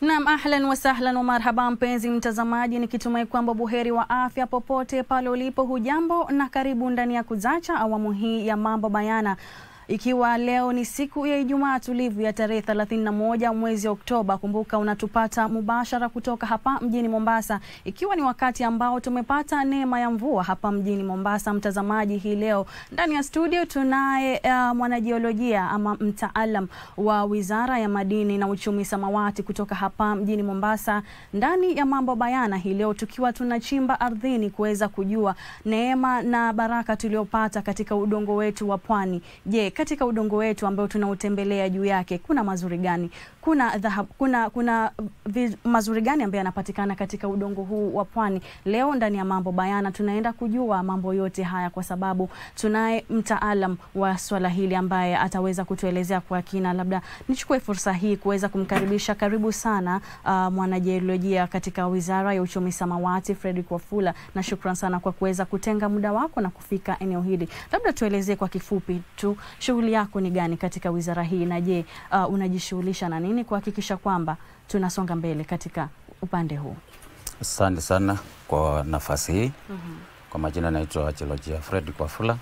Naam, ahlan wa sahlan wa marhaba mpenzi mtazamaji, nikitumai kwamba buheri wa afya popote pale ulipo. Hujambo na karibu ndani ya Kuzacha awamu hii ya Mambo Bayana. Ikiwa leo ni siku ya Ijumaa tulivu ya tarehe 31 mwezi Oktoba, kumbuka unatupata mubashara kutoka hapa mjini Mombasa, ikiwa ni wakati ambao tumepata neema ya mvua hapa mjini Mombasa. Mtazamaji, hii leo ndani ya studio tunaye mwanajiolojia ama mtaalam wa Wizara ya Madini na Uchumi Samawati kutoka hapa mjini Mombasa. Ndani ya Mambo Bayana hii leo tukiwa tunachimba ardhini kuweza kujua neema na baraka tuliopata katika udongo wetu wa pwani. Je, katika udongo wetu ambao tunautembelea juu yake kuna mazuri gani? Kuna mazuri gani ambayo yanapatikana katika udongo huu wa pwani? Leo ndani ya Mambo Bayana tunaenda kujua mambo yote haya, kwa sababu tunaye mtaalam wa swala hili ambaye ataweza kutuelezea kwa kina. Labda nichukue fursa hii kuweza kumkaribisha. Karibu sana mwanajiolojia katika Wizara ya Uchumi Samawati, Fredrick Wafula, na shukrani sana kwa kuweza kutenga muda wako na kufika eneo hili. Labda tuelezee kwa kifupi tu shughuli yako ni gani katika wizara hii, na je, unajishughulisha na nini kuhakikisha kwamba tunasonga mbele katika upande huu? Asante sana kwa nafasi hii. Kwa majina naitwa Geolojia Fredrick Wafula.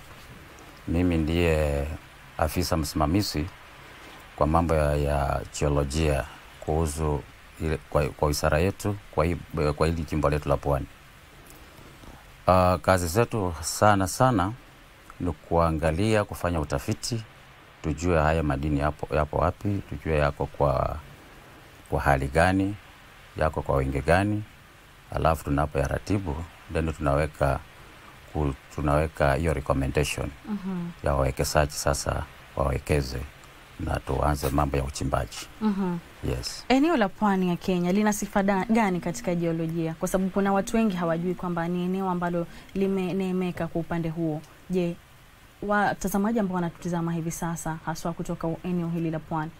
Mimi ndiye afisa msimamizi kwa mambo ya geolojia kuhusu kwa wizara yetu kwa hili jimbo letu la Pwani. Kazi zetu sana ni kuangalia, kufanya utafiti, tujue haya madini yapo wapi, tujue yako kwa hali gani, yako kwa wingi gani, alafu tunapo ya ratibu, then tunaweka hiyo recommendation ya wawekezaji sasa wawekeze na tuanze mambo ya uchimbaji. Yes. Eneo la pwani ya Kenya lina sifa gani katika jiolojia? Kwa sababu kuna watu wengi hawajui kwamba ni eneo ambalo limeneemeka kwa upande huo. Je, watazamaji ambao wanatutazama hivi sasa haswa kutoka eneo hili la pwani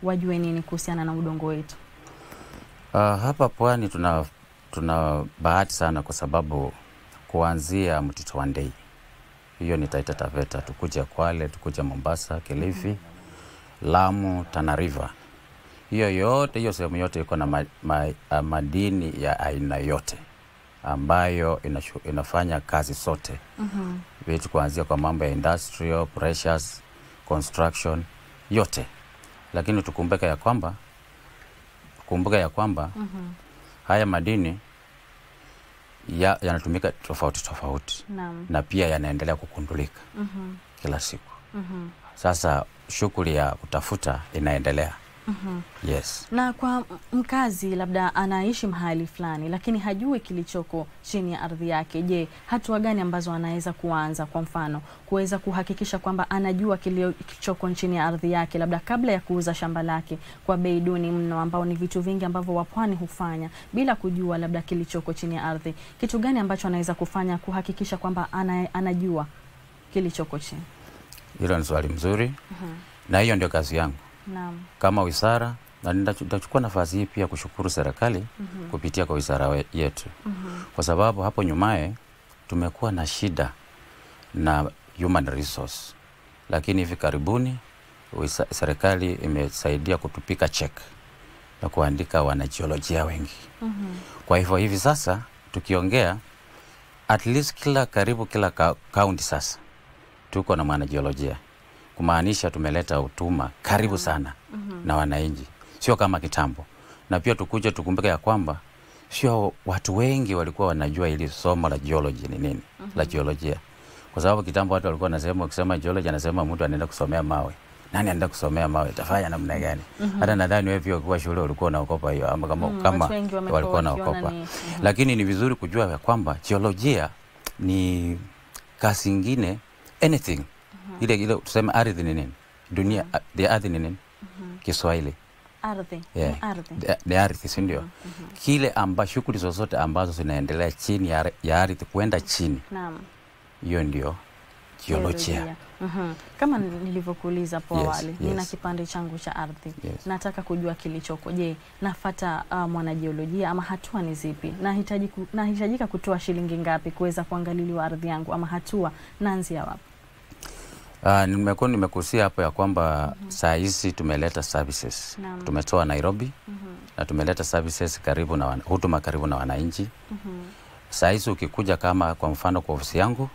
wajue nini kuhusiana na udongo wetu? Hapa pwani tuna bahati sana, kwa sababu kuanzia Mtito wa Ndei, hiyo ni Taita Taveta, tukuje Kwale, tukuje Mombasa, Kilifi, Lamu, Tana River, hiyo sehemu yote iko na madini ya aina yote ambayo inafanya kazi sote. Vitu kuanzia kwa mambo ya industrial, precious, construction, yote. Lakini tukumbuke ya kwamba haya madini yanatumika tofauti. Na pia yanaendelea kukundulika kila siku. Sasa shughuli ya kutafuta inaendelea. Yes. Na kwa mkazi labda anaishi mahali fulani lakini hajui kilichoko chini ya ardhi yake, je, hatua gani ambazo anaweza kuanza, kwa mfano kuweza kuhakikisha kwamba anajua kilichoko chini ya ardhi yake, labda kabla ya kuuza shamba lake kwa bei duni mno, ambao ni vitu vingi ambavyo wapwani hufanya bila kujua labda kilichoko chini ya ardhi? Kitu gani ambacho anaweza kufanya kuhakikisha kwamba anajua kilichoko chini? Hilo ni swali mzuri. Na hiyo ndio kazi yangu. Naam. Kama wizara, na nitachukua nafasi hii pia kushukuru serikali kupitia kwa wizara yetu. Kwa sababu hapo nyumaye tumekuwa na shida na human resource. Lakini hivi karibuni serikali imesaidia kutupika check na kuandika wanajiolojia wengi. Kwa hivyo hivi sasa tukiongea, at least karibu kila county sasa tuko na mwanajiolojia. Kumaanisha tumeleta utuma karibu sana na wananchi, sio kama kitambo. Na pia tukumbuke ya kwamba sio watu wengi walikuwa wanajua ili somo la geology ni nini, la geolojia. Kwa sababu kitambo watu walikuwa wanasema, ukisema geology anasema mtu anaenda kusomea mawe. Nani anaenda kusomea mawe? Itafanya namna gani? Hata nadhani wewe pia kwa shule ulikuwa unaogopa hiyo, ama kama walikuwa wanaogopa. Lakini ni vizuri kujua ya kwamba geolojia ni kazi nyingine, anything. Ile tuseme ardhi ni nini? Dunia, the ardhi ni nini? Kiswahili. Ardhi. Yeah. The ardhi, si ndio? Kile shughuli zozote ambazo zinaendelea chini ya ardhi kwenda chini. Naam. Hiyo ndio geolojia. Kama nilivyokuuliza hapo awali, nina Yes. kipande changu cha ardhi. Yes. Nataka kujua kilichoko. Je, nafuata mwanajiolojia ama hatua ni zipi? Nahitajika kutoa shilingi ngapi kuweza kuangaliliwa ardhi yangu, ama hatua naanzia wapi? Nimekusia hapo ya kwamba saa hizi tumeleta services. Tumetoa Nairobi na tumeleta services karibu na huduma karibu na wananchi. Saa hizi ukikuja kama kwa mfano kwa ofisi yangu,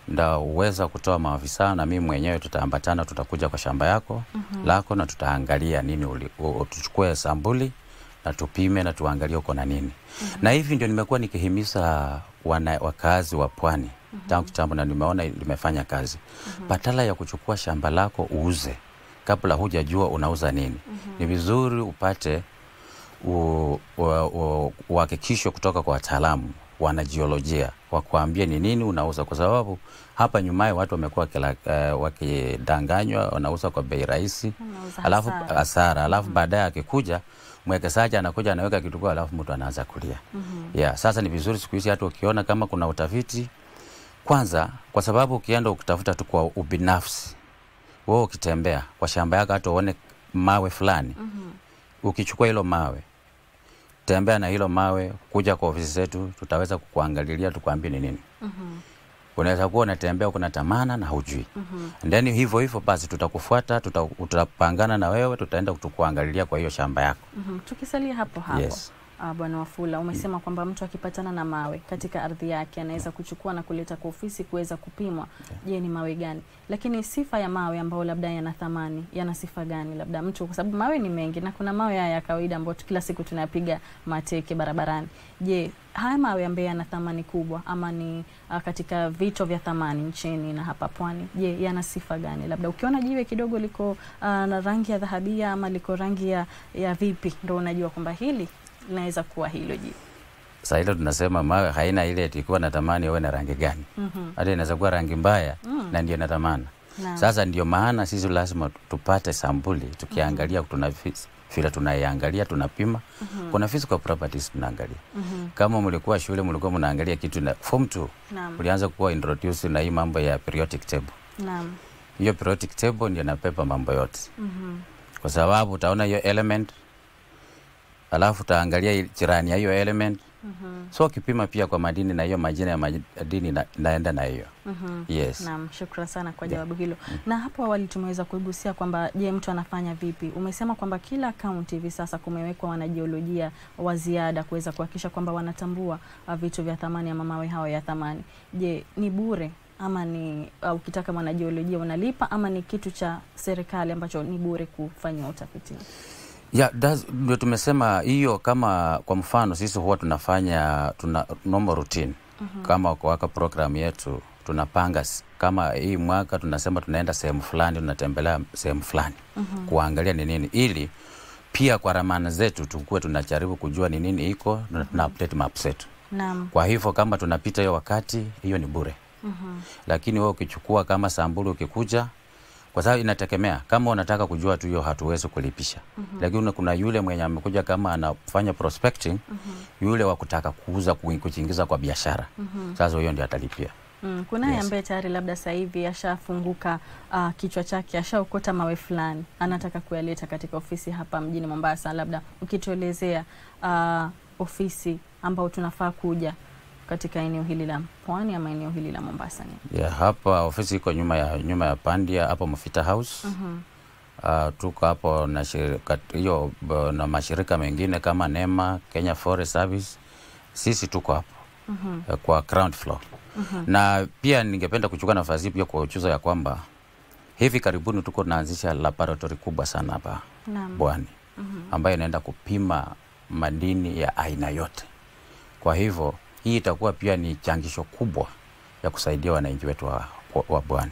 ndio uweza kutoa maafisa na mimi mwenyewe tutaambatana, tutakuja kwa shamba yako lako na tutaangalia nini tuchukue sampuli na tupime na tuangalie uko na nini. Na hivi ndio nimekuwa nikihimiza wakazi wa Pwani tangu kitambo, na nimeona limefanya kazi. Badala ya kuchukua shamba lako uuze kabla hujajua unauza nini, ni vizuri upate uhakikisho kutoka kwa wataalamu wanajiolojia wakuambie ni nini unauza, kwa sababu hapa nyumaye watu wamekuwa wakidanganywa, wanauza kwa bei rahisi alafu hasara, alafu baadaye akikuja mwekezaji anakuja anaweka kitu kwa, alafu mtu anaanza kulia. Sasa ni vizuri siku hizi hata ukiona kama kuna utafiti kwanza, kwa sababu ukienda ukitafuta tu kwa ubinafsi, wewe ukitembea kwa shamba yako hata uone mawe fulani, ukichukua hilo mawe, tembea na hilo mawe kuja kwa ofisi zetu, tutaweza kukuangalilia tukwambie ni nini. Unaweza kuwa unatembea kuna tamana na hujui. Ndani hivyo basi tutakufuata, tutapangana na wewe, tutaenda kukuangalilia kwa hiyo shamba yako. Tukisalia hapo. Bwana Wafula, umesema kwamba mtu akipatana na mawe katika ardhi yake anaweza kuchukua na kuleta kwa ofisi kuweza kupimwa. Je, ni mawe gani? Lakini sifa ya mawe ambayo labda yana thamani, yana sifa gani? Labda mtu, kwa sababu mawe ni mengi na kuna mawe ya kawaida ambayo kila siku tunayapiga mateke barabarani. Je, haya mawe ambayo yana thamani kubwa ama ni katika vito vya thamani nchini na hapa Pwani, je, yana sifa gani? Labda ukiona jiwe kidogo liko na rangi ya dhahabia ama liko rangi ya vipi, ndio unajua kwamba hili inaweza kuwa hilo jiwe. Sasa hilo tunasema mawe haina ile ilikuwa na thamani wewe na rangi gani. Hata inaweza kuwa rangi mbaya na ndio inatamana. Sasa ndio maana sisi lazima tupate sampuli, tukiangalia vile tunaiangalia, tunapima. Kuna physical properties tunaangalia. Kama mlikuwa shule mlikuwa mnaangalia kitu na form 2, mlianza kuwa introduce na hii mambo ya periodic table. Hiyo periodic table ndio inapepa mambo yote. Kwa sababu utaona hiyo element, alafu taangalia jirani ya hiyo element. So kipima pia kwa madini na hiyo majina ya madini naenda na hiyo. Naam, shukrani sana kwa jawabu hilo. Na hapo awali tumeweza kuigusia kwamba je, mtu anafanya vipi? Umesema kwamba kila kaunti hivi sasa kumewekwa wanajiolojia wa ziada kuweza kuhakikisha kwamba wanatambua vitu vya thamani ama mawe hao ya thamani. Je, ni bure ama ni ukitaka mwanajiolojia unalipa ama ni kitu cha serikali ambacho ni bure kufanya utafiti? Ndio tumesema hiyo. Kama kwa mfano sisi huwa tunafanya normal routine. Kama kwa program yetu tunapanga kama hii mwaka tunasema tunaenda sehemu fulani, tunatembelea sehemu fulani kuangalia ni nini, ili pia kwa ramana zetu tukue tunajaribu kujua ni nini iko na tuna update map zetu. Kwa hivyo kama tunapita hiyo wakati, hiyo ni bure. Lakini wewe ukichukua kama sampuli ukikuja, kwa sababu inategemea, kama unataka kujua tu hiyo hatuwezi kulipisha. Lakini kuna yule mwenye amekuja kama anafanya prospecting, yule wa kutaka kuuza kuingiza kwa biashara. Sasa hiyo ndio atalipia. Kuna ambaye tayari labda sasa hivi ashafunguka kichwa chake, ashaokota mawe fulani, anataka kuyaleta katika ofisi hapa mjini Mombasa. Labda ukituelezea ofisi ambao tunafaa kuja katika eneo hili la Pwani ama eneo hili la Mombasa ni? Hapa ofisi iko nyuma ya Pandia hapo Mufita House. Tuko hapo na hiyo na mashirika mengine kama NEMA, Kenya Forest Service. Sisi tuko hapo kwa ground floor. Na pia ningependa kuchukua nafasi pia kwa uchuzo ya kwamba hivi karibuni tuko naanzisha laboratory kubwa sana hapa Pwani, ambayo inaenda kupima madini ya aina yote. Kwa hivyo hii itakuwa pia ni changisho kubwa ya kusaidia wananchi wetu wa Pwani.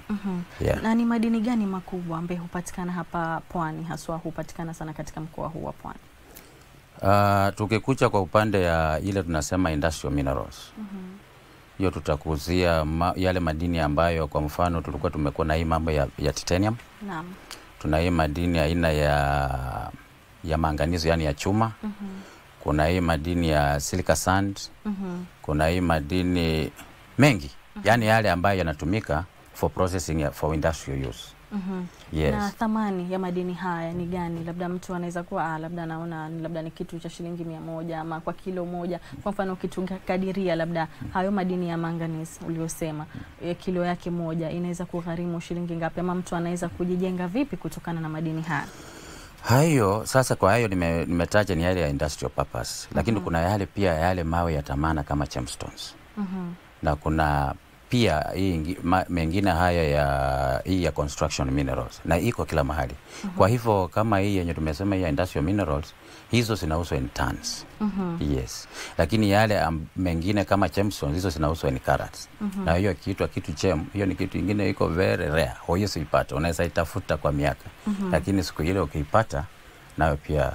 Na ni madini gani makubwa ambayo hupatikana hapa Pwani, haswa hupatikana sana katika mkoa huu wa Pwani? Tukikuja kwa upande ya ile tunasema industrial minerals. Hiyo tutakuzia yale madini ambayo kwa mfano tulikuwa tumekuwa na hii mambo ya titanium. Tuna hii madini aina ya manganizi, yani ya chuma. Kuna hii madini ya silica sand. Kuna hii madini mengi, yani yale ambayo yanatumika for processing for industrial use. Yes. Na thamani ya madini haya ni gani? Labda mtu anaweza kuwa labda naona labda ni kitu cha shilingi 100 ama kwa kilo moja. Kwa mfano kitu kadiria labda hayo madini ya manganese uliosema kilo yake moja inaweza kugharimu shilingi ngapi, ama mtu anaweza kujijenga vipi kutokana na madini haya? Hayo sasa, kwa hayo nimetaja ni yale ya industrial purpose, lakini kuna yale pia yale mawe ya tamana kama gemstones. Na kuna pia hii mengine haya ya construction minerals, na iko kila mahali. Kwa hivyo kama hii yenye tumesema ya industrial minerals, hizo zinauzwa in tons. Yes. Lakini yale mengine kama gemstones, hizo zinauzwa in carats. Na hiyo kitu gem, hiyo ni kitu kingine iko very rare. Hiyo siipata, unaweza itafuta kwa miaka. Lakini siku ile ukiipata nayo pia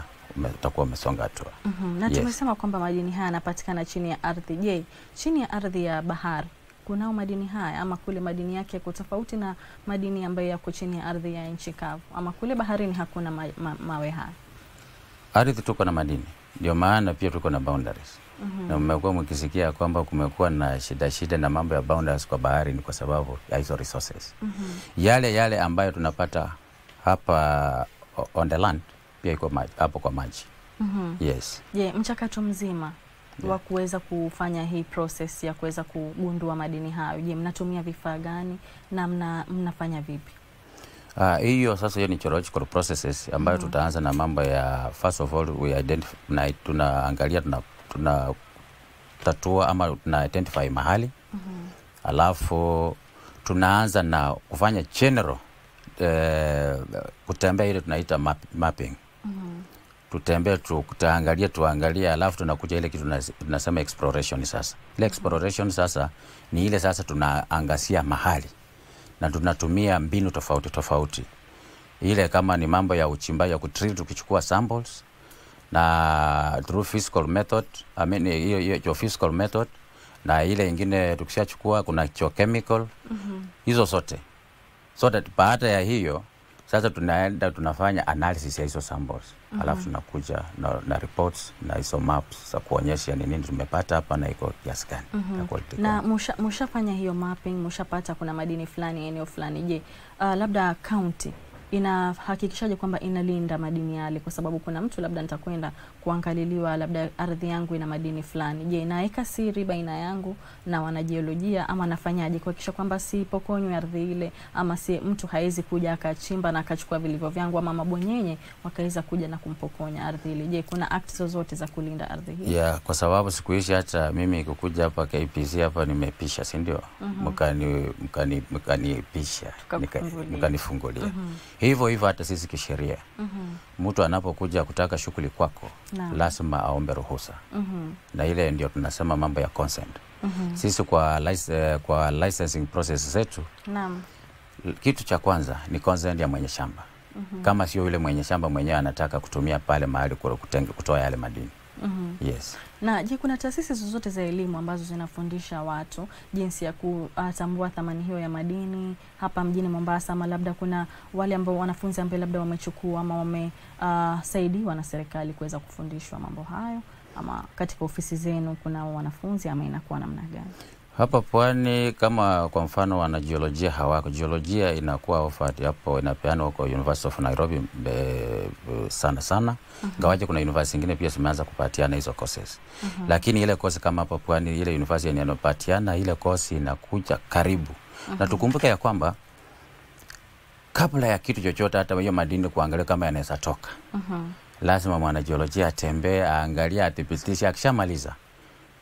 utakuwa umesonga hatua. Na tumesema kwamba madini haya yanapatikana chini ya ardhi. Je, chini ya ardhi ya bahari kunao madini haya, ama kule madini yake yako tofauti na madini ambayo yako chini ya ardhi ya nchi kavu, ama kule baharini hakuna mawe haya? Ardhi tuko na madini, ndio maana pia tuko na boundaries. Na mmekuwa mkisikia kwamba kumekuwa na shida na mambo ya boundaries kwa bahari, ni kwa sababu ya hizo resources. Yale ambayo tunapata hapa on the land pia iko hapo kwa maji. Yes. Je, mchakato mzima wa kuweza kufanya hii process ya kuweza kugundua madini hayo, je, mnatumia vifaa gani na mnafanya vipi? Hiyo sasa, hiyo ni geological processes ambayo tutaanza na mambo ya, first of all we identify, tunaangalia tunatatua ama tuna identify mahali. Alafu tunaanza na kufanya general kutembea, ile tunaita mapping. Tutembee tuangalie, alafu tunakuja ile kitu tunasema exploration. Sasa ile exploration sasa ni ile sasa tunaangazia mahali na tunatumia mbinu tofauti. Ile kama ni mambo ya uchimbaji ya kutrill, tukichukua samples na through physical method, hiyo physical method, na ile nyingine tukishachukua kuna geochemical. Hizo zote so that baada ya hiyo sasa tunaenda tunafanya analysis ya hizo samples. Alafu tunakuja na reports na hizo maps za kuonyesha ni nini tumepata hapa na iko kiasi gani. Na mshafanya hiyo mapping, mshapata kuna madini fulani eneo fulani. Je, labda county inahakikishaje kwamba inalinda madini yale? Kwa sababu kuna mtu labda nitakwenda kuangaliliwa labda ardhi yangu ina madini fulani. Je, naeka siri baina yangu na wanajiolojia, ama nafanyaje kuhakikisha kwamba si pokonywe ardhi ile, ama si mtu haizi kuja akachimba na akachukua vilivyo vyangu, ama mabonyenye wakaweza kuja na kumpokonya ardhi ile? Je, kuna acts zozote za kulinda ardhi hii? Yeah, kwa sababu siku hizi hata mimi kukuja hapa KPC hapa nimepisha, si ndio? Mkanipisha, mkanifungulia. Hivyo hata sisi kisheria, mtu anapokuja kutaka shughuli kwako, lazima aombe ruhusa. Na ile ndio tunasema mambo ya consent. Sisi kwa licensing process zetu, kitu cha kwanza ni consent ya mwenye shamba. Kama sio yule mwenye shamba mwenyewe anataka kutumia pale mahali kutoa yale madini. Yes. Na je, kuna taasisi zozote za elimu ambazo zinafundisha watu jinsi ya kutambua thamani hiyo ya madini hapa mjini Mombasa, ama labda kuna wale ambao wanafunzi ambao labda wamechukua ama wamesaidiwa na serikali kuweza kufundishwa mambo hayo, ama katika ofisi zenu kuna wanafunzi, ama inakuwa namna gani? Hapa Pwani kama kwa mfano wanajiolojia hawako. Jiolojia inakuwa offered hapo, inapeanwa kwa University of Nairobi sana. Ngawaje kuna university nyingine pia zimeanza kupatiana hizo courses. Lakini ile course kama hapa Pwani, ile university yenye inapatiana ile course inakuja karibu. Na tukumbuke ya kwamba kabla ya kitu chochote, hata hiyo madini kuangalia kama yanaweza toka, lazima mwanajiolojia atembee, aangalie, athibitishe. Akishamaliza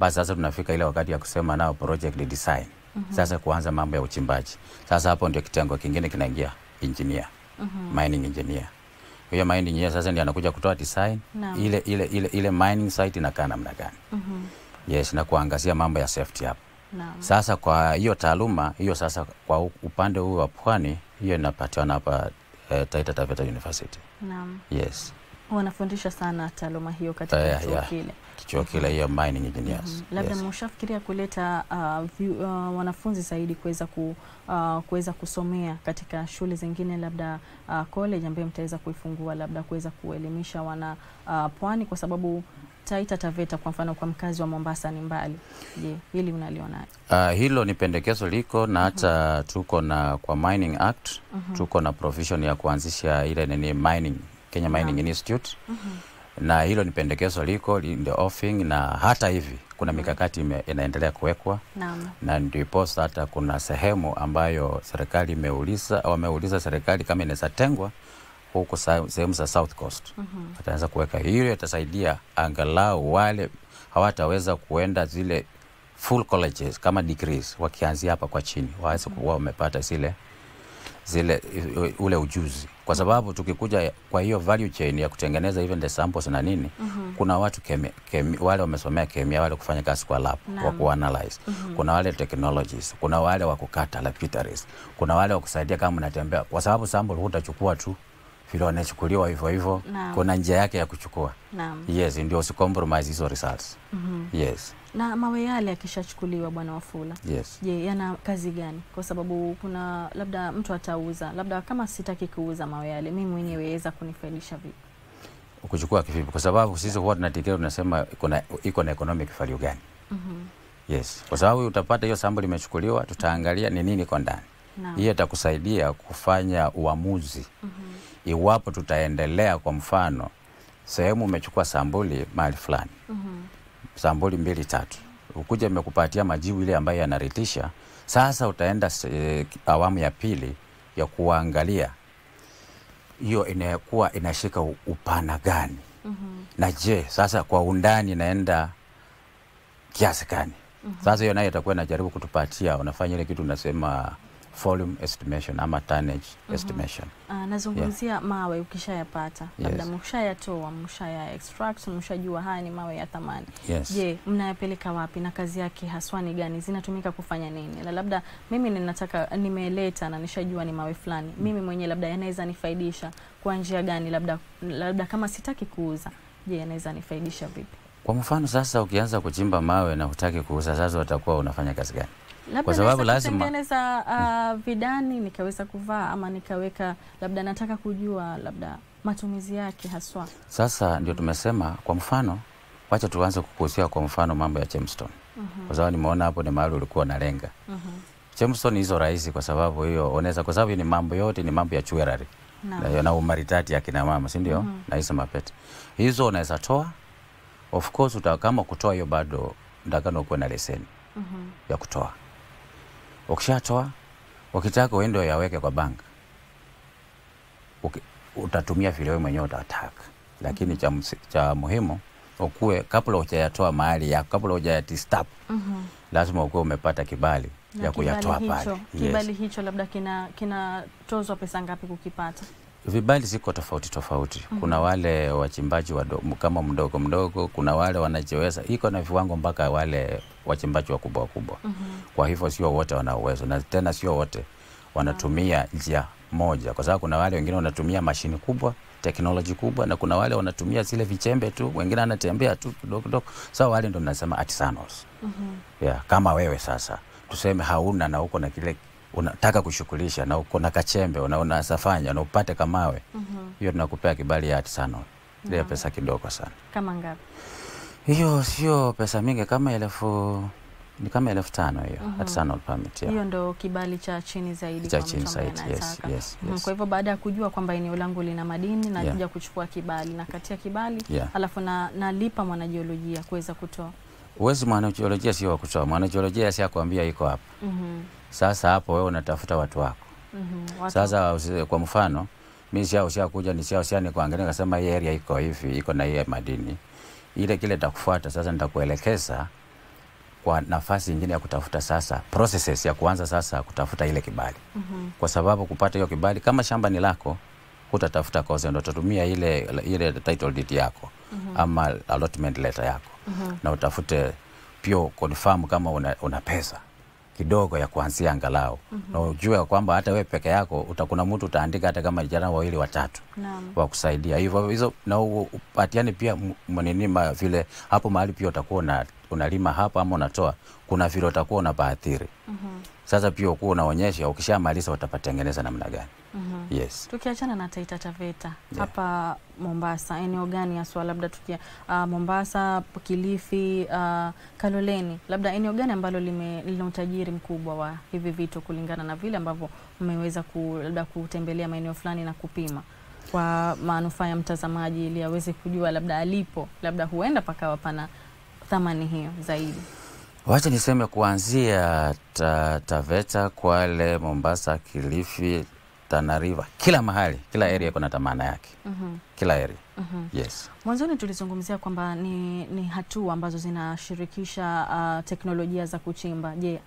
basi sasa tunafika ile wakati ya kusema nao project design. Sasa kuanza mambo ya uchimbaji. Sasa hapo ndio kitengo kingine kinaingia, engineer, mining engineer. Huyo mining engineer sasa ndiye anakuja kutoa design, ile mining site inakaa namna gani. Yes, na kuangazia mambo ya safety hapo. Sasa kwa hiyo taaluma hiyo, sasa kwa upande huu wa Pwani, hiyo inapatiwa hapa Taita Taveta University. Yes. Wanafundisha sana taaluma hiyo katika chuo kile. Chuo kile hiyo mining engineers. Labda mshafikiria kuleta wanafunzi zaidi kuweza kusomea katika shule zingine, labda college ambayo mtaweza kuifungua, labda kuweza kuelimisha wana pwani, kwa sababu Taita Taveta kwa mfano kwa mkazi wa Mombasa ni mbali. Je, hili unaliona? Hilo ni pendekezo liko na hata tuko na kwa Mining Act, tuko na provision ya kuanzisha ile mining, Kenya Mining Institute. Na hilo ni pendekezo liko in the offing, na hata hivi kuna mikakati inaendelea kuwekwa. Na ndipo hata kuna sehemu ambayo serikali wameuliza serikali kama inaweza tengwa huko sehemu za South Coast. Ataanza kuweka hiyo, itasaidia angalau wale hawataweza kuenda zile full colleges kama degrees, wakianzia hapa kwa chini waweze kuwa wamepata ule ujuzi, kwa sababu tukikuja kwa hiyo value chain ya kutengeneza even the samples na nini, kuna watu wale wamesomea kemia, wale kufanya kazi kwa lab, wa kuanalyze, kuna wale technologies, kuna wale wa kukata laboratories, kuna wale wa kusaidia kama unatembea, kwa sababu sample hutachukua tu vile wanachukuliwa hivyo, kuna njia yake ya kuchukua. Yes, ndio usicompromise hizo results. Yes. Na mawe yale yakishachukuliwa Bwana Wafula, yes, je, yana kazi gani? Kwa sababu kuna labda mtu atauza, labda kama sitaki kuuza mawe yale, mimi mwenyewe weza kunifaidisha vipi? Kuchukua kivipi? Kwa sababu sisi huwa tunatikia tunasema iko na economic value gani? Yes. Kwa sababu utapata hiyo sample imechukuliwa, tutaangalia ni nini iko ndani. Hiyo itakusaidia kufanya uamuzi. Iwapo tutaendelea, kwa mfano sehemu umechukua sampuli mahali fulani, sampuli 2-3, ukuja imekupatia majibu ile ambayo yanaridhisha, sasa utaenda awamu ya pili ya kuangalia hiyo inakuwa inashika upana gani, na je sasa kwa undani naenda kiasi gani. Sasa hiyo nayo itakuwa inajaribu kutupatia, unafanya ile kitu unasema volume estimation ama tonnage estimation. Nazungumzia mawe ukishayapata, labda mshayatoa, mshaya extract, mshajua haya ni mawe ya thamani. Je, mnayapeleka wapi na kazi yake haswa ni gani? Zinatumika kufanya nini? Labda mimi nimeleta na nishajua ni mawe fulani, mimi mwenyewe labda yanaweza nifaidisha kwa njia gani? Labda kama sitaki kuuza, je, yanaweza nifaidisha vipi? Kwa mfano sasa ukianza kuchimba mawe na hutaki kuuza, sasa utakuwa unafanya kazi gani? Kwa sababu lazima kutengeneza vidani nikaweza kuvaa, ama nikaweka, labda nataka kujua labda matumizi yake haswa. Sasa ndio tumesema, kwa mfano wacha tuanze kukuhusia kwa mfano mambo ya gemstone. Kwa sababu nimeona hapo ni mahali ulikuwa unalenga. Gemstone hizo rahisi, kwa sababu hiyo unaweza, kwa sababu ni mambo yote ni mambo ya jewelry na umaridadi ya kina mama, si ndio? Na hizo mapete hizo unaweza toa. Of course kama kutoa hiyo bado ndakana uko na leseni ya kutoa. Ukishatoa, ukitaka uende yaweke kwa bank, utatumia vile wewe mwenyewe utataka. Lakini cha muhimu ukue kabla hujayatoa mahali yako, kabla hujayatistap, lazima ukue umepata kibali ya kuyatoa pale. Kibali hicho labda kinatozwa pesa ngapi kukipata? Vibali ziko tofauti. Kuna wale wachimbaji wadogo kama mdogo, kuna wale wanajiweza, iko na viwango mpaka wale wachimbaji wakubwa. Kwa hivyo sio wote wana uwezo, na tena sio wote wanatumia njia moja, kwa sababu kuna wale wengine wanatumia mashini kubwa, technology kubwa, na kuna wale wanatumia zile vichembe tu, wengine anatembea tu kidogo. Sasa wale ndio tunasema artisanals. Kama wewe sasa tuseme hauna na uko na kile unataka kushughulisha na uko na kachembe unasafanya na upate kamawe, hiyo tunakupea kibali ya artisanal. Ile pesa kidogo sana. Kama ngapi? Hiyo sio pesa mingi, kama 1,000, ni kama 5,000 hiyo artisanal permit. Hiyo ndo kibali cha chini zaidi kwa mtu ambaye anataka. Yes. Kwa hivyo baada ya kujua kwamba eneo langu lina madini na kuja kuchukua kibali na katia kibali, alafu nalipa mwanajiolojia kuweza kutoa. Uwezi mwanajiolojia sio wa kutoa. Mwanajiolojia si akwambia iko hapa. Sasa hapo wewe unatafuta watu wako. Sasa kwa mfano mimi kuja ni kuangalia nasema hii area iko hivi, iko na hii madini. Ile kile nitakufuata sasa, nitakuelekeza kwa nafasi nyingine ya kutafuta sasa processes ya kuanza sasa kutafuta ile kibali. Kwa sababu kupata hiyo kibali, kama shamba ni lako, utatafuta kozi, ndio utatumia ile title deed yako ama allotment letter yako. Na utafute pia confirm kama una pesa kidogo ya kuanzia angalau. Na ujue kwamba hata wewe peke yako utakuna mtu utaandika hata kama vijana 2 watatu wa kusaidia. Hivyo hizo na upatiane pia mwenenima vile hapo mahali pia utakuwa unalima hapo ama unatoa, kuna vile utakuwa unabaathiri. Sasa pia uko unaonyesha ukishamaliza utapatengeneza namna gani. Yes. Tukiachana na Taita Taveta, hapa Mombasa, eneo gani haswa labda Mombasa, Kilifi, Kaloleni, labda eneo gani ambalo lina utajiri mkubwa wa hivi vitu kulingana na vile ambavyo mmeweza labda kutembelea maeneo fulani na kupima kwa manufaa ya mtazamaji ili aweze kujua labda alipo, labda huenda pakawa pana thamani hiyo zaidi? Wacha niseme kuanzia Taveta, Kwale, Mombasa, Kilifi, Tana River, kila mahali, kila area iko na thamani yake. Kila area. Yes. Mwanzoni tulizungumzia kwamba ni hatua ambazo zinashirikisha teknolojia za kuchimba. Je,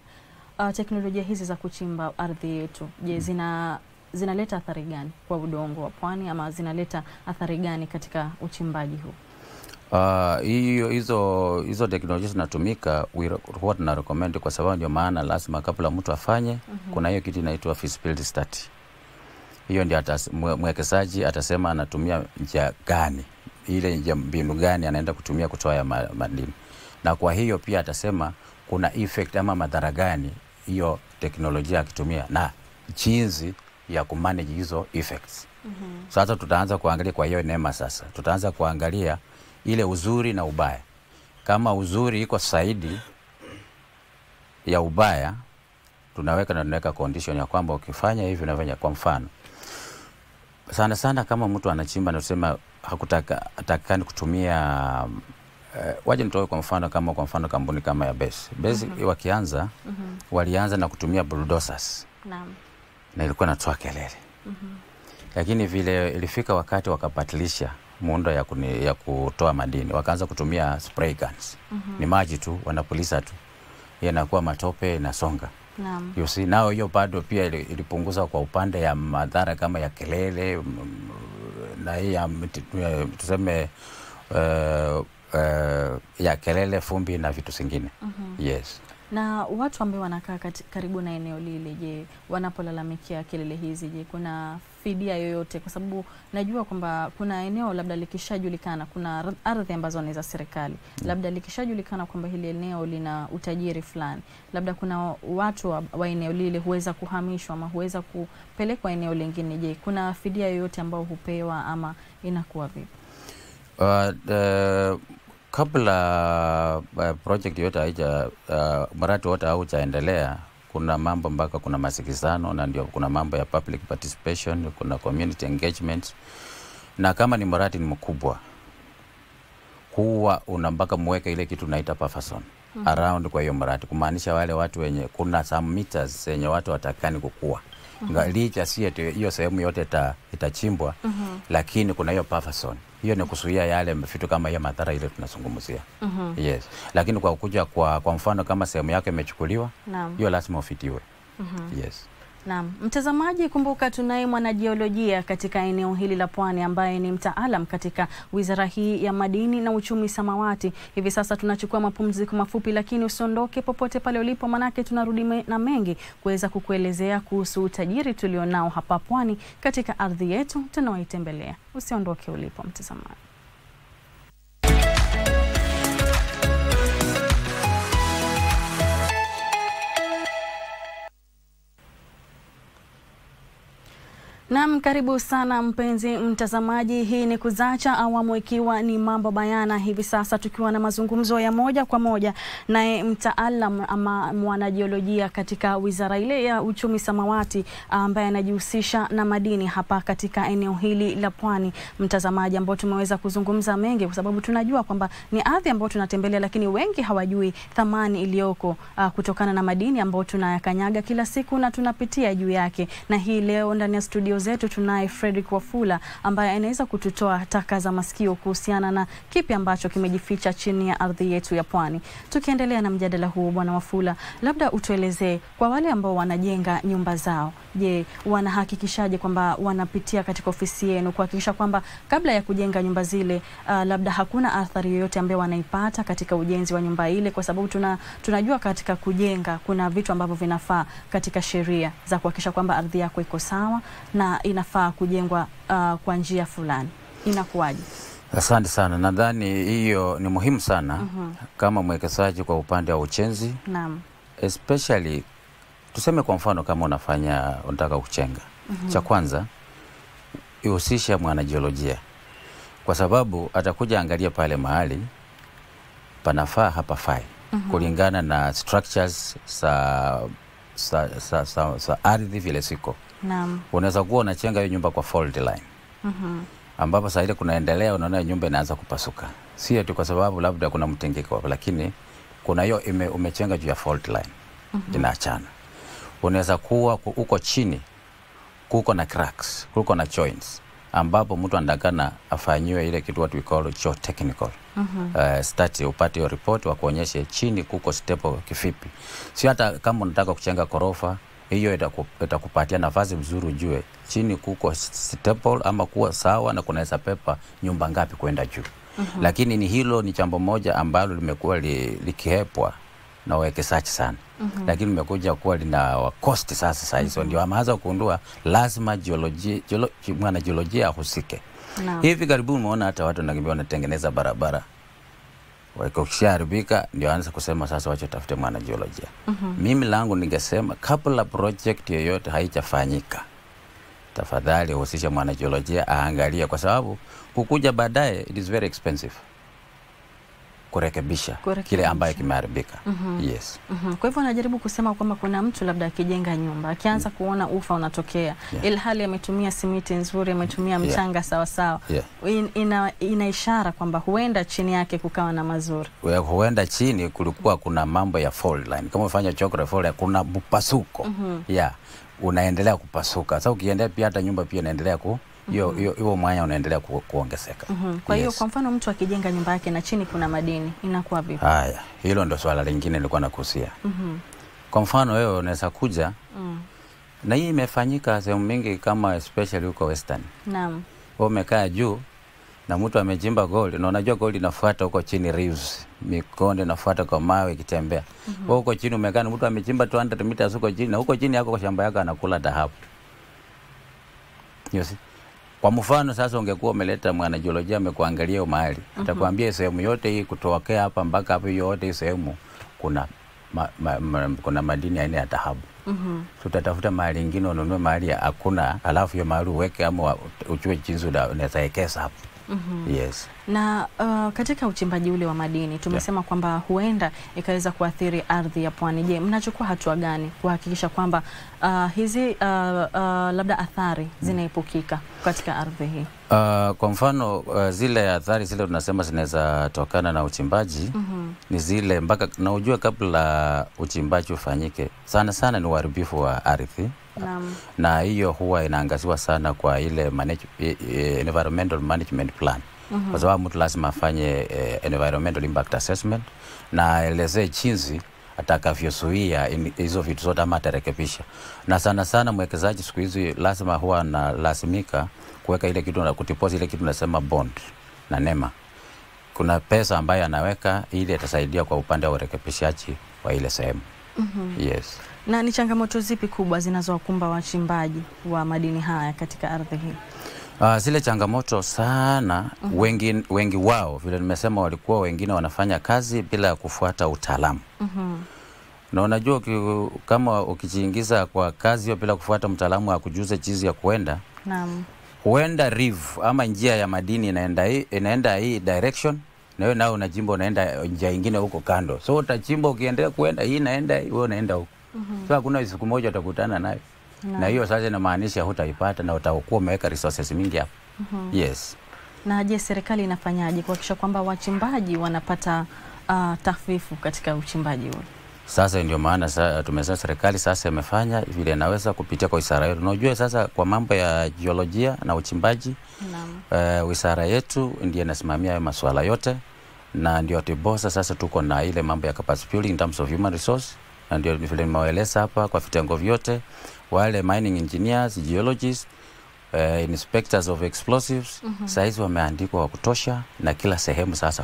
teknolojia hizi za kuchimba ardhi yetu, je, zinaleta athari gani kwa udongo wa pwani ama zinaleta athari gani katika uchimbaji huu? Hizo teknolojia zinatumika, huwa tuna recommend kwa sababu ndio maana lazima kabla mtu afanye kuna hiyo kitu inaitwa feasibility study. Hiyo ndio mwekezaji atasema anatumia njia gani, ile njia mbinu gani anaenda kutumia kutoa ya madini. Na kwa hiyo pia atasema kuna effect ama madhara gani hiyo teknolojia akitumia na jinsi ya kumanage hizo effects. Sasa tutaanza kuangalia kwa hiyo neema sasa. Tutaanza kuangalia ile uzuri na ubaya. Kama uzuri iko zaidi ya ubaya, tunaweka condition ya kwamba ukifanya hivi unafanya. Kwa mfano, sana kama mtu anachimba na tusema hatakani kutumia waje nitoe kwa mfano kampuni kama ya Base wakianza walianza na kutumia bulldozers. Na ilikuwa inatoa kelele. Lakini vile ilifika wakati wakabadilisha muundo ya kutoa madini, wakaanza kutumia spray guns. Ni maji tu wanapuliza tu, yanakuwa matope inasonga. You see, nao hiyo bado pia ilipunguza kwa upande ya madhara kama ya kelele na hii tuseme ya kelele, fumbi na vitu zingine. Yes. Na watu ambao wanakaa karibu na eneo lile, je, wanapolalamikia kelele hizi, je, kuna fidia yoyote? Kwa sababu najua kwamba kuna eneo labda likishajulikana, kuna ardhi ambazo ni za serikali, labda likishajulikana kwamba hili eneo lina utajiri fulani, labda kuna watu wa eneo lile huweza kuhamishwa ama huweza kupelekwa eneo lingine. Je, kuna fidia yoyote ambao hupewa ama inakuwa vipi? Kabla project yote haija mradi wote haujaendelea, kuna mambo mpaka kuna masikizano, na ndio kuna mambo ya public participation, kuna community engagement. Na kama ni mradi ni mkubwa, huwa mpaka muweke ile kitu naita buffer zone around kwa hiyo mradi, kumaanisha wale watu wenye kuna some meters wenye watu watakani kukua. Licha si hiyo sehemu yote itachimbwa, lakini kuna hiyo buffer zone. Hiyo ni kuzuia yale vitu kama hiyo madhara ile tunazungumzia. Yes. Lakini kwa kuja kwa mfano kama sehemu yake imechukuliwa, hiyo lazima ufitiwe. Yes. Naam, mtazamaji, kumbuka tunaye mwanajiolojia katika eneo hili la Pwani ambaye ni mtaalam katika wizara hii ya madini na uchumi samawati. Hivi sasa tunachukua mapumziko mafupi, lakini usiondoke popote pale ulipo, manake tunarudi na mengi kuweza kukuelezea kuhusu utajiri tulionao hapa Pwani katika ardhi yetu tunaoitembelea. Usiondoke ulipo mtazamaji. Naam, karibu sana mpenzi mtazamaji. Hii ni Kuzacha, awamu ikiwa ni Mambo Bayana. Hivi sasa tukiwa na mazungumzo ya moja kwa moja naye mtaalam ama mwanajiolojia katika wizara ile ya uchumi samawati ambaye anajihusisha na madini hapa katika eneo hili la Pwani. Mtazamaji, ambao tumeweza kuzungumza mengi kwa sababu tunajua kwamba ni ardhi ambayo tunatembelea, lakini wengi hawajui thamani iliyoko kutokana na madini ambayo tunayakanyaga kila siku na tunapitia juu yake. Na hii leo ndani ya studio zetu tunaye Fredrick Wafula ambaye anaweza kututoa taka za masikio kuhusiana na kipi ambacho kimejificha chini ya ardhi yetu ya pwani. Tukiendelea na mjadala huu, Bwana Wafula, labda utuelezee kwa wale ambao wanajenga nyumba zao, je, wanahakikishaje kwamba wanapitia katika ofisi yenu kuhakikisha kwamba kabla ya kujenga nyumba zile labda hakuna athari yoyote ambayo wanaipata katika ujenzi wa nyumba ile, kwa sababu tunajua katika kujenga kuna vitu ambavyo vinafaa katika sheria za kuhakikisha kwamba ardhi yako iko sawa na inafaa kujengwa kwa njia fulani. Inakuwaje? Asante sana. Nadhani hiyo ni muhimu sana kama mwekezaji kwa upande wa ujenzi. Naam. Especially tuseme kwa mfano kama unataka kuchenga. Cha kwanza ihusisha mwanajiolojia. Kwa sababu atakuja angalia pale mahali panafaa hapafai. Kulingana na structures sa ardhi vile siko. Naam. Unaweza kuwa unachenga hiyo nyumba kwa fault line. Ambapo saa ile kunaendelea unaona nyumba inaanza kupasuka. Sio tu kwa sababu labda kuna mtengeko, lakini kuna hiyo umechenga juu ya fault line. Inaachana. Unaweza kuwa uko chini kuko na cracks, kuko na joints, ambapo mtu anataka afanyiwe ile kitu what we call geotechnical study, upate hiyo report wa kuonyesha chini kuko stable kifipi. Si hata kama unataka kuchenga korofa, hiyo itakupatia nafasi mzuri ujue chini kuko stable ama kuwa sawa na kunaweza pepa nyumba ngapi kwenda juu. Lakini ni hilo ni jambo moja ambalo limekuwa likihepwa na wawekezaji sana. Lakini limekuja kuwa lina cost sasa hizo. Ndio ameanza kuundua lazima mwanajiolojia ahusike. Hivi karibuni umeona hata watu wanatengeneza barabara. Wakishaharibika ndio anza kusema sasa wacha tafute mwanajiolojia. Mimi langu ningesema kabla project yoyote haijafanyika, tafadhali husisha mwanajiolojia aangalie, kwa sababu kukuja baadaye it is very expensive kurekebisha kile ambaye kimeharibika. Yes. Kwa hivyo anajaribu kusema kwamba kuna mtu labda akijenga nyumba akianza kuona ufa unatokea, ilhali ametumia simiti nzuri, ametumia mchanga sawa sawa, ina ishara kwamba huenda chini yake kukawa na mazuri. Huenda chini kulikuwa kuna mambo ya fault line. Kama ufanya chocolate fault, kuna mpasuko. Unaendelea kupasuka. Sasa ukiendelea pia hata nyumba pia inaendelea hiyo mwanya unaendelea kuongezeka. Kwa hiyo kwa mfano mtu akijenga nyumba yake na chini kuna madini, inakuwa vipi? Haya, hilo ndio swala lingine nilikuwa nakuhusia. Kwa mfano wewe unaweza kuja na hii imefanyika sehemu mingi kama especially huko Western. Naam. Wewe umekaa juu na mtu amejimba gold, na unajua gold inafuata huko chini reefs, mikonde inafuata kwa mawe ikitembea. Wewe huko chini umekaa na mtu amejimba 200 meters huko chini, na huko chini yako kwa shamba yako anakula dhahabu. Yes. Kwa mfano sasa ungekuwa umeleta mwanajiolojia amekuangalia mahali, atakwambia sehemu yote hii kutokea hapa mpaka hapo yote hii sehemu kuna madini aina ya dhahabu. Tutatafuta mahali nyingine ununue mahali hakuna, alafu hiyo mahali uweke ama uchue jinsi unaweza ekeza hapo. Yes. Na katika uchimbaji ule wa madini tumesema kwamba huenda ikaweza kuathiri ardhi ya pwani. Je, mnachukua hatua gani kuhakikisha kwamba hizi labda athari zinaepukika katika ardhi hii? Kwa mfano zile athari zile tunasema zinaweza tokana na uchimbaji ni zile mpaka na ujue kabla uchimbaji ufanyike sana ni uharibifu wa ardhi. Na hiyo huwa inaangaziwa sana kwa ile environmental management plan. Kwa sababu mtu lazima afanye environmental impact assessment na elezee jinsi atakavyozuia hizo vitu zote ama atarekebisha. Na sana mwekezaji siku hizi lazima huwa lazimika kuweka ile kitu na kutipozi ile kitu tunasema bond na NEMA. Kuna pesa ambayo anaweka ili atasaidia kwa upande wa urekebishaji wa ile sehemu. Yes. Na ni changamoto zipi kubwa zinazowakumba wachimbaji wa madini haya katika ardhi hii? Zile changamoto sana wengi wao vile nimesema walikuwa wengine wanafanya kazi bila kufuata utaalamu. Na unajua kama ukijiingiza kwa kazi hiyo bila kufuata mtaalamu wa kujuza jinsi ya kuenda, huenda reef ama njia ya madini inaenda hii direction, na wewe nao unajimba unaenda njia nyingine huko kando. So utachimba ukiendelea kuenda hii inaenda wewe unaenda huko. So kuna siku moja utakutana nayo. Na hiyo sasa inamaanisha hutaipata na utakuwa umeweka resources mingi hapo. Yes. Na je, serikali inafanyaje kuhakikisha kwamba wachimbaji wanapata takhfifu katika uchimbaji huu? Sasa ndio maana tumesema serikali sasa imefanya vile inaweza kupitia kwa wizara yetu. Unajua sasa kwa mambo ya jiolojia na uchimbaji, wizara yetu ndiye inasimamia hayo masuala yote, na ndio tibosa sasa tuko na ile mambo ya capacity building in terms of human resource, na ndio vile nimewaeleza hapa kwa vitengo vyote, wale mining engineers, geologists, inspectors of explosives, saizi wameandikwa wa kutosha, na kila sehemu sasa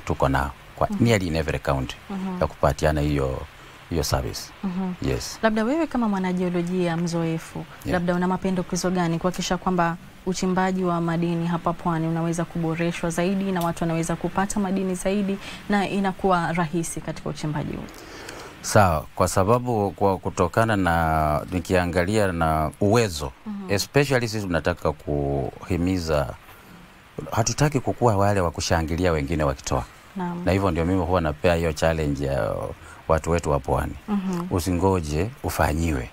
tuko nao kwa nearly in every county ya kupatiana hiyo service. Yes. Labda wewe kama mwanajiolojia mzoefu, labda una mapendekezo gani kuhakikisha kwamba uchimbaji wa madini hapa Pwani unaweza kuboreshwa zaidi na watu wanaweza kupata madini zaidi na inakuwa rahisi katika uchimbaji huu? Sawa, kwa sababu kwa kutokana na nikiangalia na uwezo, especially sisi tunataka kuhimiza, hatutaki kukua wale wa kushangilia wengine wakitoa. Na hivyo ndio mimi huwa napea hiyo challenge ya watu wetu wa Pwani. Usingoje ufanyiwe,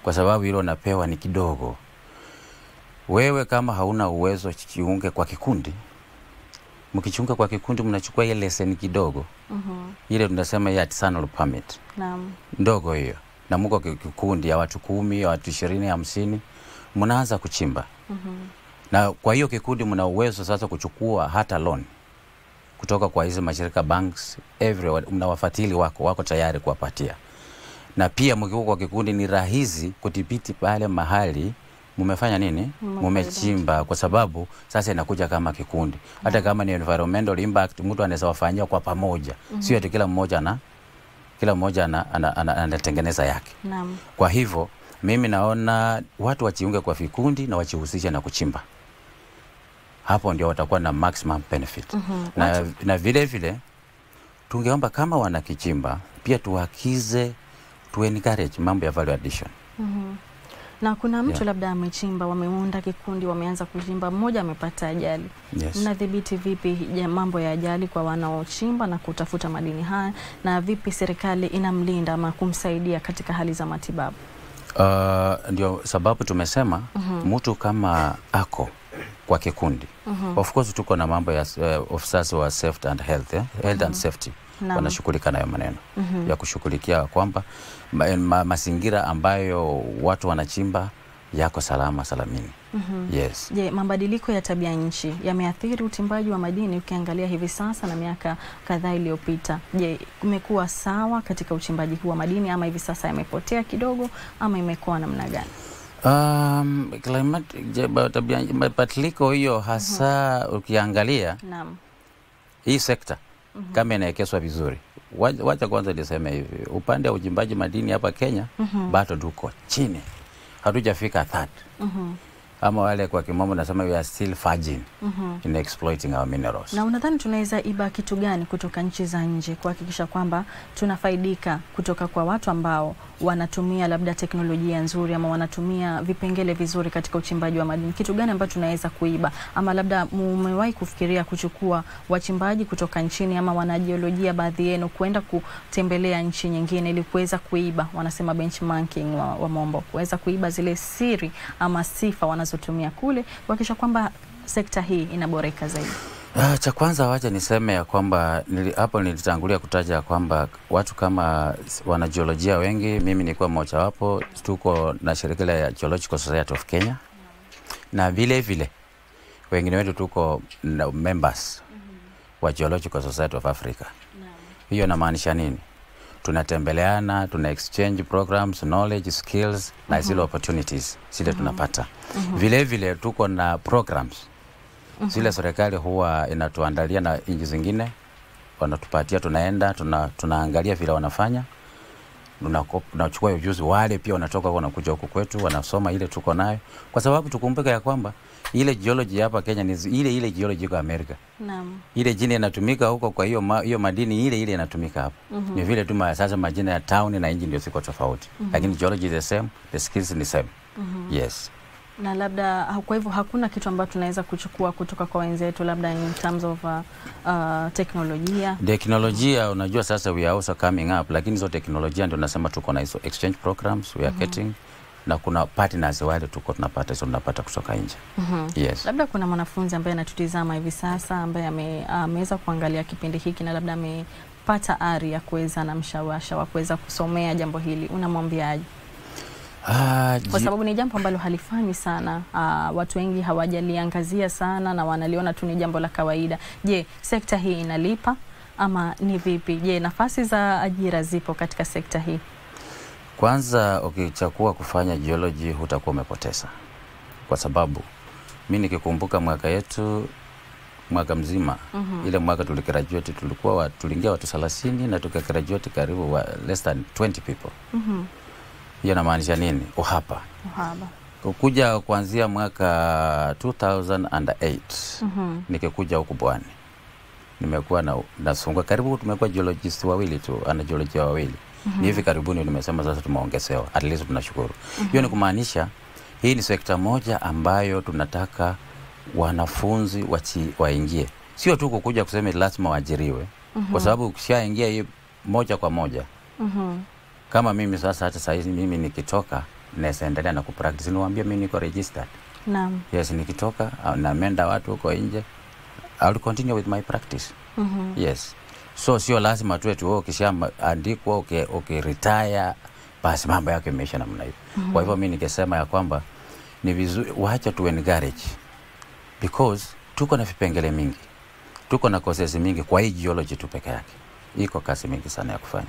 kwa sababu hilo napewa ni kidogo. Wewe kama hauna uwezo, jiunge kwa kikundi. Mkichunga kwa kikundi mnachukua ile leseni kidogo. Ile tunasema ya artisanal permit. Ndogo hiyo. Na mko kikundi ya watu 10, ya watu 20, 50, mnaanza kuchimba. Na kwa hiyo kikundi mna uwezo sasa kuchukua hata loan kutoka kwa hizo mashirika banks, everywhere mnawafatili wako tayari kuwapatia. Na pia mkiwa kwa kikundi ni rahisi kudhibiti pale mahali mumefanya nini? Mumechimba, kwa sababu sasa inakuja kama kikundi. Hata kama ni environmental impact, mtu anaweza wafanyia kwa pamoja. Sio ati kila mmoja anatengeneza yake. Kwa hivyo mimi naona watu wajiunge kwa vikundi na wajihusishe na kuchimba. Hapo ndio watakuwa na maximum benefit. Na vile vile tungeomba kama wanakichimba pia tuwakize, tu encourage mambo ya value addition. Na kuna mtu labda amechimba, wameunda kikundi, wameanza kuchimba, mmoja amepata ajali. Mnadhibiti vipi mambo ya ajali kwa wanaochimba na kutafuta madini haya, na vipi serikali inamlinda ama kumsaidia katika hali za matibabu? Ndio sababu tumesema mtu kama ako kwa kikundi. Of course tuko na mambo ya officers wa safety and health, health and safety. Wanashughulika nayo maneno ya kushughulikia kwamba mazingira ambayo watu wanachimba yako salamini. Yes. Je, mabadiliko ya tabia nchi yameathiri uchimbaji wa madini ukiangalia hivi sasa na miaka kadhaa iliyopita? Je, kumekuwa sawa katika uchimbaji huu wa madini ama hivi sasa yamepotea kidogo ama imekuwa namna gani? Mabadiliko hiyo hasa ukiangalia hii sekta kama inaekeswa vizuri. Wacha kwanza niseme hivi, upande wa uchimbaji madini hapa Kenya bado tuko chini. Hatujafika that. Ama wale kwa kimombo nasema we are still virgin in exploiting our minerals. Na unadhani tunaweza iba kitu gani kutoka nchi za nje kuhakikisha kwamba tunafaidika kutoka kwa watu ambao wanatumia labda teknolojia nzuri ama wanatumia vipengele vizuri katika uchimbaji wa madini? Kitu gani ambacho tunaweza kuiba? Ama labda mmewahi kufikiria kuchukua wachimbaji kutoka nchini ama wanajiolojia baadhi yenu kwenda kutembelea nchi nyingine ili kuweza kuiba, wanasema benchmarking wa mombo, kuweza kuiba zile siri ama sifa wanazotumia kule kuhakikisha kwamba sekta hii inaboreka zaidi? Cha kwanza wacha niseme ya kwamba hapo nilitangulia kutaja kwamba watu kama wanajiolojia wengi, mimi nilikuwa mmoja wapo, tuko na shirika la Geological Society of Kenya, na vile vile wengine wetu tuko members wa Geological Society of Africa. Hiyo inamaanisha nini? Tunatembeleana, tuna exchange programs, knowledge, skills na zile opportunities zile tunapata. Vile vile tuko na programs zile serikali huwa inatuandalia na nchi zingine, wanatupatia, tunaenda, tunaangalia vile wanafanya, tunachukua ujuzi, wale pia wanatoka wanakuja huku kwetu, wanasoma ile tuko nayo, kwa sababu tukumbuke ya kwamba ile geology hapa Kenya ni ile geology kwa Amerika. Ile jina inatumika huko, kwa hiyo madini ile inatumika hapa. Ni vile tu sasa majina ya town na nchi ndio ziko tofauti. Lakini geology is the same, the skills ni same. Yes. Na labda kwa hivyo hakuna kitu ambacho tunaweza kuchukua kutoka kwa wenzetu labda in terms of teknolojia? Teknolojia, unajua sasa we are also coming up, lakini hizo teknolojia ndio nasema tuko na hizo exchange programs we are getting, na kuna partners wale tunapata kutoka nje. Yes. Labda kuna mwanafunzi ambaye anatutizama hivi sasa ambaye ameweza kuangalia kipindi hiki na labda pata ari ya kuweza na mshawasha wa kuweza kusomea jambo hili, unamwambiaje? Kwa sababu ni jambo ambalo halifanywi sana, watu wengi hawajaliangazia sana na wanaliona tu ni jambo la kawaida. Je, sekta hii inalipa ama ni vipi? Je, nafasi za ajira zipo katika sekta hii? Kwanza ukichagua kufanya geology hutakuwa umepoteza. Kwa sababu mimi nikikumbuka mwaka mzima, ile mwaka tuligraduate tuliingia watu 30 na tukagraduate karibu less than 20 people. Hiyo inamaanisha nini? Uhaba. Kukuja kuanzia mwaka 2008 nikikuja huku Pwani, nimekuwa nasungwa karibu, tumekuwa geologist wawili tu, ana geolojia wawili. Ni hivi karibuni nimesema sasa tumeongezewa, at least tunashukuru. Hiyo ni kumaanisha hii ni sekta moja ambayo tunataka wanafunzi waingie. Sio tu kukuja kusema lazima waajiriwe, kwa sababu ukishaingia hii moja kwa moja. Kama mimi sasa, hata saizi mimi nikitoka naweza endelea na kupractice. Niwaambia mimi niko registered. Naam. Yes, nikitoka na menda watu huko nje, I'll continue with my practice. Yes. So sio lazima tuwe tu ukishaandikwa retire basi mambo yake yameisha namna hiyo. Kwa hivyo mimi ningesema ya kwamba ni vizuri waacha tu encourage, because tuko na vipengele mingi, tuko na courses mingi kwa hii geology tu peke yake. Iko kazi mingi sana ya kufanya.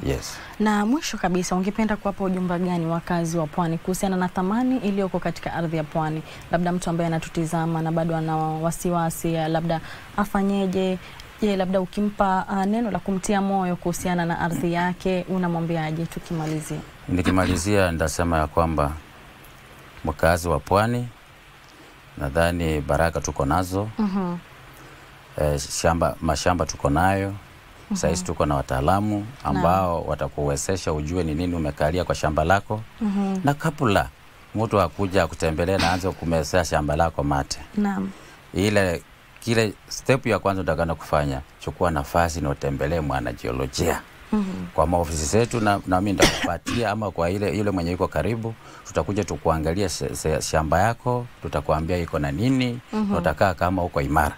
Yes. Na mwisho kabisa, ungependa kuwapa ujumbe gani wakazi wa Pwani kuhusiana na thamani iliyoko katika ardhi ya Pwani? Labda mtu ambaye anatutizama na bado ana wasiwasi, labda afanyeje? Je, labda ukimpa neno la kumtia moyo kuhusiana na ardhi yake, unamwambiaje tukimalizia? Nikimalizia ndasema ya kwamba mkazi wa Pwani, nadhani baraka tuko nazo. Mashamba tuko nayo. Sasa tuko na wataalamu ambao watakuwezesha ujue ni nini umekalia kwa shamba lako. Na kabla mtu akuja kutembelea na aanze kumesea shamba lako mate. Naam. Kile step ya kwanza utakana kufanya, chukua nafasi na utembelee mwana geolojia. Kwa maofisi zetu na mimi nitakupatia, ama kwa ile mwenye yuko karibu, tutakuja tukuangalia shamba yako, tutakuambia iko na nini, utakaa kama uko imara.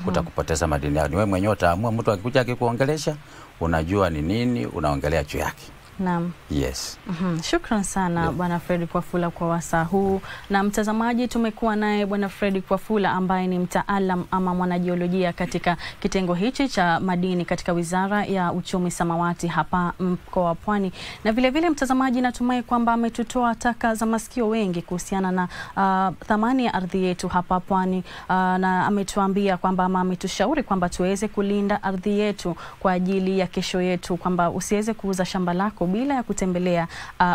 Utakupoteza madini yako. Ni wewe mwenyewe utaamua, mtu akikuja akikuongelesha, unajua ni nini unaongelea juu yake. Naam. Yes. Shukran sana Bwana Fred Kwafula kwa wasaa huu. Na mtazamaji, tumekuwa naye Bwana Fred Kwafula ambaye ni mtaalam ama mwanajiolojia katika kitengo hichi cha madini katika Wizara ya Uchumi Samawati hapa mkoa wa Pwani. Na vile vile mtazamaji, natumai kwamba ametutoa taka za masikio wengi kuhusiana na thamani ya ardhi yetu hapa Pwani, na ametuambia kwamba ametushauri kwamba tuweze kulinda ardhi yetu kwa ajili ya kesho yetu, kwamba usiweze kuuza shamba lako bila ya kutembelea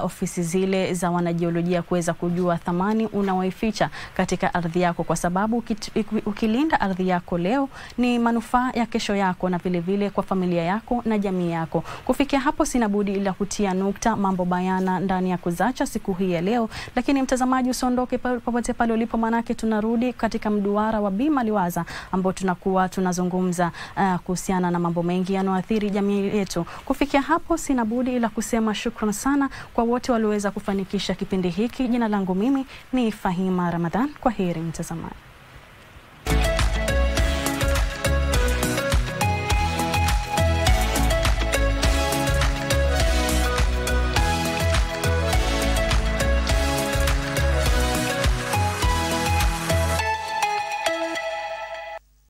ofisi zile za wanajiolojia kuweza kujua thamani unaoificha katika ardhi yako, kwa sababu ukilinda ardhi yako leo ni manufaa ya kesho yako na vile vile kwa familia yako na jamii yako. Kufikia hapo sina budi ila kutia nukta mambo bayana ndani ya Kuzacha siku hii ya leo, lakini mtazamaji usiondoke popote pale ulipo, manake tunarudi katika mduara wa Bi Maliwaza ambao tunakuwa tunazungumza kuhusiana na mambo mengi yanayoathiri jamii yetu. Kufikia hapo sina budi ila kusema shukrani sana kwa wote walioweza kufanikisha kipindi hiki. Jina langu mimi ni Fahima Ramadhan. Kwa heri mtazamaji.